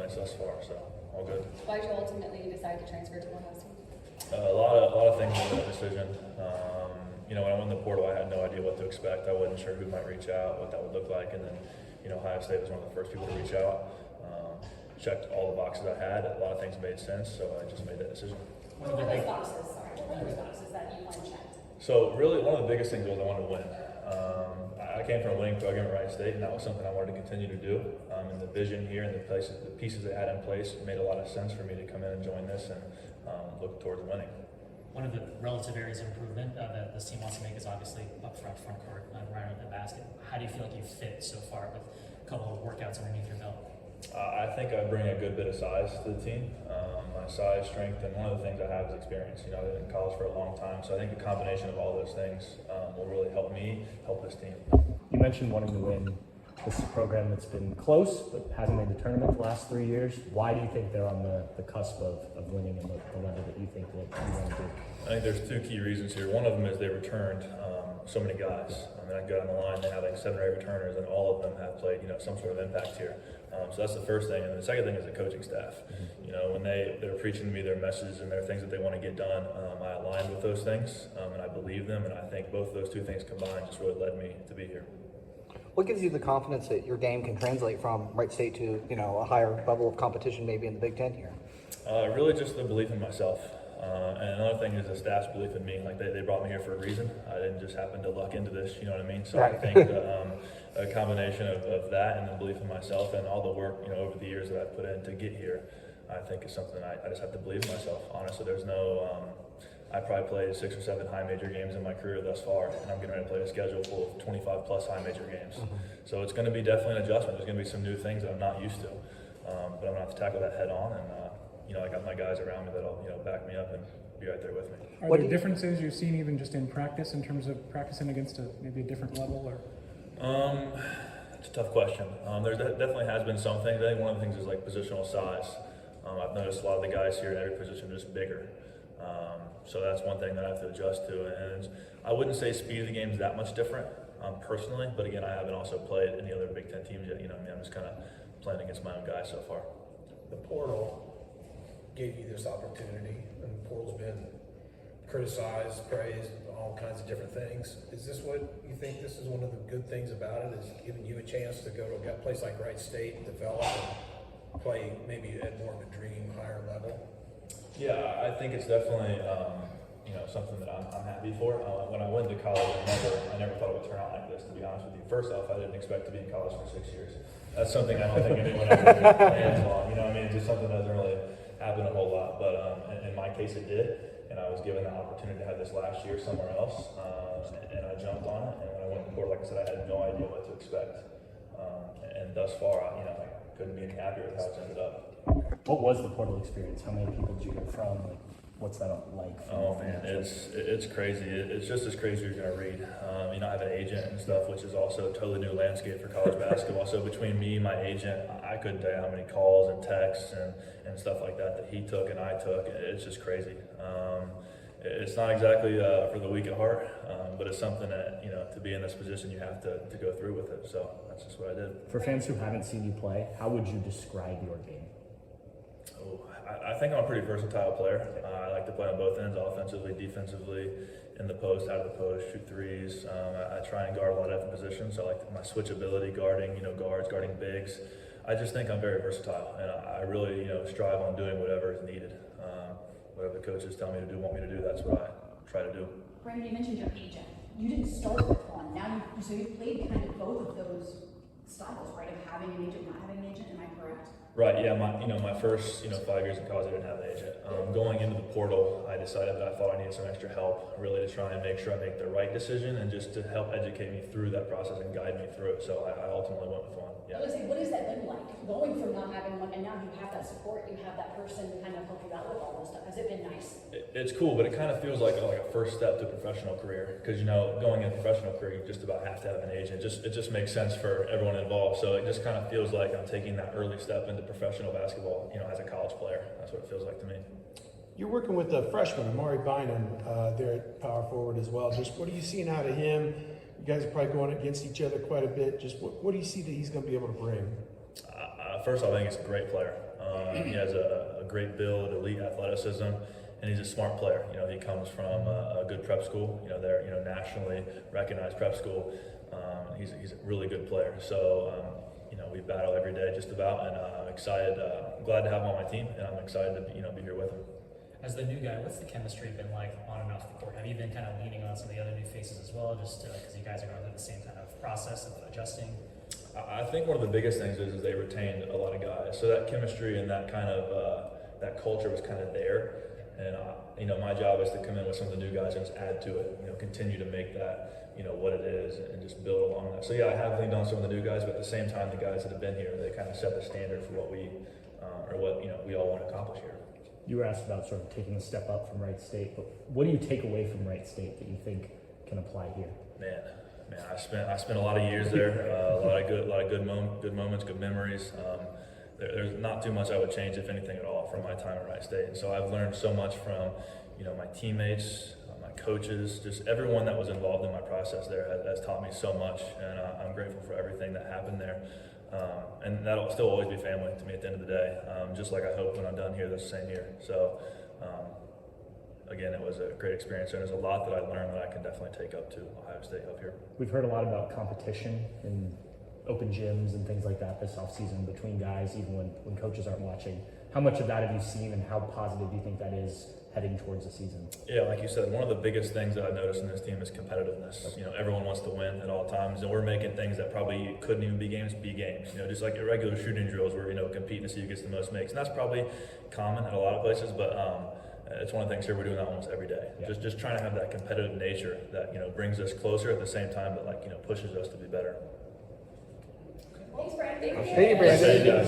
points thus far, so all good. Why did you ultimately decide to transfer to Ohio State? A lot of things in that decision. When I went in the portal, I had no idea what to expect. I wasn't sure who might reach out, what that would look like, and then Ohio State was one of the first people to reach out. Checked all the boxes I had. A lot of things made sense, so I just made that decision. What were those boxes? Sorry, what were those boxes that you wanted checked? So really, one of the biggest things was I wanted to win. I came from a winning program at Wright State, and that was something I wanted to continue to do. And the vision here and the pieces they had in place made a lot of sense for me to come in and join this and look towards winning. One of the relative areas of improvement that this team wants to make is obviously up front court, right under the basket. How do you feel like you fit so far with a couple of workouts underneath your belt? I think I bring a good bit of size to the team. My size, strength, and one of the things I have is experience. I've been in college for a long time, so I think the combination of all those things will really help me help this team. You mentioned wanting to win. This is a program that's been close but hasn't made the tournament the last 3 years. Why do you think they're on the cusp of winning and the level that you think that you want to do? I think there's two key reasons here. One of them is they returned so many guys. I got on the line, they have like 7 or 8 returners, and all of them have played some sort of impact here. So that's the first thing. And the second thing is the coaching staff. When they're preaching to me their messages and their things that they want to get done, I aligned with those things, and I believe them, and I think both of those two things combined just really led me to be here. What gives you the confidence that your game can translate from Wright State to, a higher level of competition maybe in the Big Ten here? Really just the belief in myself. And another thing is the staff's belief in me. Like they brought me here for a reason. I didn't just happen to luck into this, you know what I mean? So right. I think a combination of that and the belief in myself and all the work, over the years that I've put in to get here, I think is something I just have to believe in myself. Honestly, there's no, I probably played 6 or 7 high major games in my career thus far, and I'm getting ready to play a schedule full of 25 plus high major games. So it's going to be definitely an adjustment. There's going to be some new things that I'm not used to, but I'm going to have to tackle that head on. And I got my guys around me that'll back me up and be right there with me. Are there differences you've seen even just in practice in terms of practicing against maybe a different level or? It's a tough question. There definitely has been some things. I think one of the things is like positional size. I've noticed a lot of the guys here in every position are just bigger. So that's one thing that I have to adjust to. And I wouldn't say speed of the game is that much different personally, but again, I haven't also played any other Big Ten teams yet. I'm just kind of playing against my own guys so far. The portal gave you this opportunity, and the portal's been criticized, praised, all kinds of different things. Is this what you think this is one of the good things about it, is giving you a chance to go to a place like Wright State, develop and play maybe at more of a dream, higher level? Yeah, I think it's definitely something that I'm happy for. When I went to college, I never thought it would turn out like this, to be honest with you. First off, I didn't expect to be in college for 6 years. That's something I don't think anyone ever plans on. It's just something that doesn't really happen a whole lot. But in my case, it did. And I was given the opportunity to have this last year somewhere else, and I jumped on it. And when I went to court, like I said, I had no idea what to expect. And thus far, I couldn't be any happier with how it's ended up. What was the portal experience? How many people did you get from? What's that like? Oh man, it's crazy. It's just as crazy as you're gonna read. I have an agent and stuff, which is also a totally new landscape for college basketball. So between me and my agent, I couldn't tell you how many calls and texts and stuff like that he took and I took. It's just crazy. It's not exactly for the weak at heart, but it's something that to be in this position, you have to go through with it. So that's just what I did. For fans who haven't seen you play, how would you describe your game? I think I'm a pretty versatile player. I like to play on both ends, offensively, defensively, in the post, out of the post, shoot threes. I try and guard a lot of different positions. So I like my switchability, guarding, guards, guarding bigs. I just think I'm very versatile, and I really, strive on doing whatever is needed. Whatever the coaches tell me to do, want me to do, that's what I try to do. Brandon, you mentioned your agent. You didn't start with one. Now you've played kind of both of those styles, right? Of having an agent, not having an agent. Am I correct? Right, yeah, my first 5 years in college, I didn't have an agent. Going into the portal, I decided that I thought I needed some extra help, really to try and make sure I make the right decision and just to help educate me through that process and guide me through it. So I ultimately went with one. Yeah. I was saying, what has that been like? Going from not having one, and now you have that support, you have that person to kind of help you out with all this stuff. Has it been nice? It's cool, but it kind of feels like a first step to a professional career, because going in a professional career, you just about have to have an agent. It just makes sense for everyone involved. So it just kind of feels like I'm taking that early step into professional basketball, as a college player. That's what it feels like to me. You're working with a freshman, Amari Bynum, there at power forward as well. Just what are you seeing out of him? You guys are probably going against each other quite a bit. Just what do you see that he's going to be able to bring? First, I think he's a great player. He has a great build, elite athleticism, and he's a smart player. You know, he comes from a good prep school. You know, they're nationally recognized prep school. He's a really good player. So you know, we battle every day just about, and I'm excited. I'm glad to have him on my team, and I'm excited to be here with him. As the new guy, what's the chemistry been like on and off the court? Have you been kind of leaning on some of the other new faces as well, just because you guys are going through the same kind of process of adjusting? I think one of the biggest things is they retained a lot of guys, so that chemistry and that kind of that culture was kind of there. And you know, my job is to come in with some of the new guys and just add to it. You know, continue to make that what it is, and just build along that. So yeah, I have leaned on some of the new guys, but at the same time, the guys that have been here, they kind of set the standard for what we we all want to accomplish here. You were asked about sort of taking a step up from Wright State, but what do you take away from Wright State that you think can apply here? Man, I spent a lot of years there, a lot of good moments, good memories. There's not too much I would change, if anything at all, from my time at Wright State. And so I've learned so much from my teammates, my coaches, just everyone that was involved in my process there has taught me so much, and I'm grateful for everything that happened there. And that'll still always be family to me at the end of the day, just like I hope when I'm done here, that's the same here. So again, it was a great experience, and there's a lot that I learned that I can definitely take up to Ohio State up here. We've heard a lot about competition and open gyms and things like that this offseason between guys, even when coaches aren't watching. How much of that have you seen, and how positive do you think that is heading towards the season? Yeah, like you said, one of the biggest things that I've noticed in this team is competitiveness. Everyone wants to win at all times, and we're making things that probably couldn't even be games. Just like irregular shooting drills where competing to see who gets the most makes, and that's probably common at a lot of places, but it's one of the things here we're doing that almost every day. Yeah. Just trying to have that competitive nature that brings us closer at the same time, but pushes us to be better. Thanks, Brandon. Thank you, Brandon. Thank you, guys.